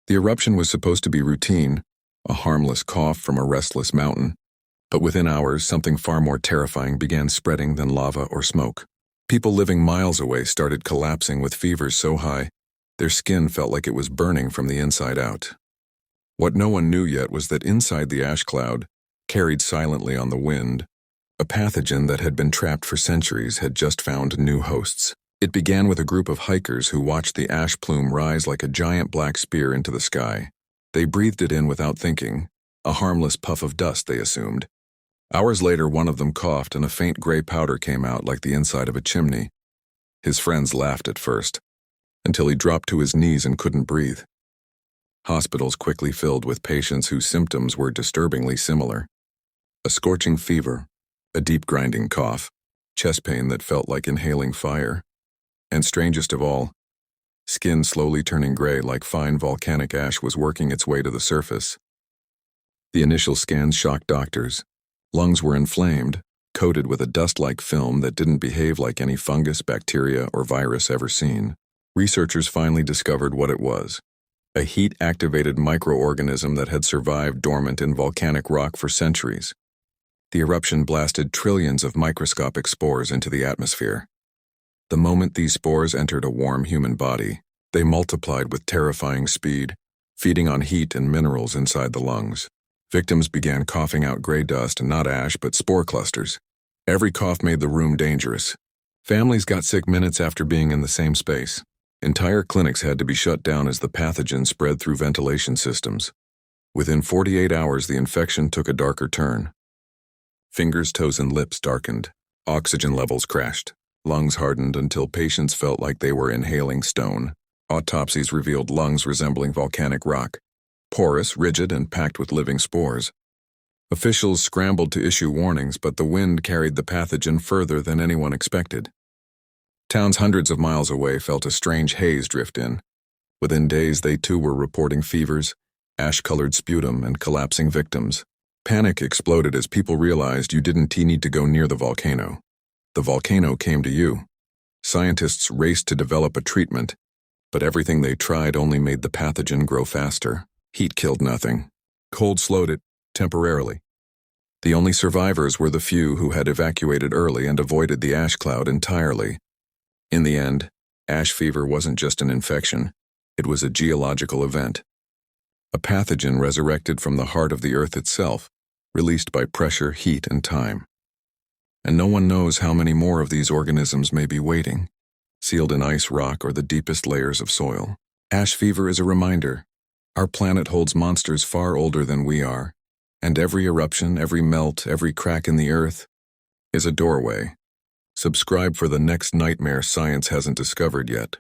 The eruption was supposed to be routine, a harmless cough from a restless mountain. But within hours, something far more terrifying began spreading than lava or smoke. People living miles away started collapsing with fevers so high, their skin felt like it was burning from the inside out. What no one knew yet was that inside the ash cloud, carried silently on the wind, a pathogen that had been trapped for centuries had just found new hosts. It began with a group of hikers who watched the ash plume rise like a giant black spear into the sky. They breathed it in without thinking, a harmless puff of dust, they assumed. Hours later, one of them coughed and a faint gray powder came out like the inside of a chimney. His friends laughed at first, until he dropped to his knees and couldn't breathe. Hospitals quickly filled with patients whose symptoms were disturbingly similar. A scorching fever, a deep grinding cough, chest pain that felt like inhaling fire, and strangest of all, skin slowly turning gray like fine volcanic ash was working its way to the surface. The initial scans shocked doctors. Lungs were inflamed, coated with a dust-like film that didn't behave like any fungus, bacteria, or virus ever seen. Researchers finally discovered what it was: a heat-activated microorganism that had survived dormant in volcanic rock for centuries. The eruption blasted trillions of microscopic spores into the atmosphere. The moment these spores entered a warm human body, they multiplied with terrifying speed, feeding on heat and minerals inside the lungs. Victims began coughing out gray dust, not ash, but spore clusters. Every cough made the room dangerous. Families got sick minutes after being in the same space. Entire clinics had to be shut down as the pathogen spread through ventilation systems. Within 48 hours, the infection took a darker turn. Fingers, toes, and lips darkened. Oxygen levels crashed. Lungs hardened until patients felt like they were inhaling stone. Autopsies revealed lungs resembling volcanic rock, porous, rigid, and packed with living spores. Officials scrambled to issue warnings, but the wind carried the pathogen further than anyone expected. Towns hundreds of miles away felt a strange haze drift in. Within days, they too were reporting fevers, ash-colored sputum, and collapsing victims. Panic exploded as people realized you didn't need to go near the volcano. The volcano came to you. Scientists raced to develop a treatment, but everything they tried only made the pathogen grow faster. Heat killed nothing. Cold slowed it, temporarily. The only survivors were the few who had evacuated early and avoided the ash cloud entirely. In the end, ash fever wasn't just an infection, it was a geological event. A pathogen resurrected from the heart of the earth itself, released by pressure, heat, and time. And no one knows how many more of these organisms may be waiting, sealed in ice, rock, or the deepest layers of soil. Ash fever is a reminder. Our planet holds monsters far older than we are, and every eruption, every melt, every crack in the earth is a doorway. Subscribe for the next nightmare science hasn't discovered yet.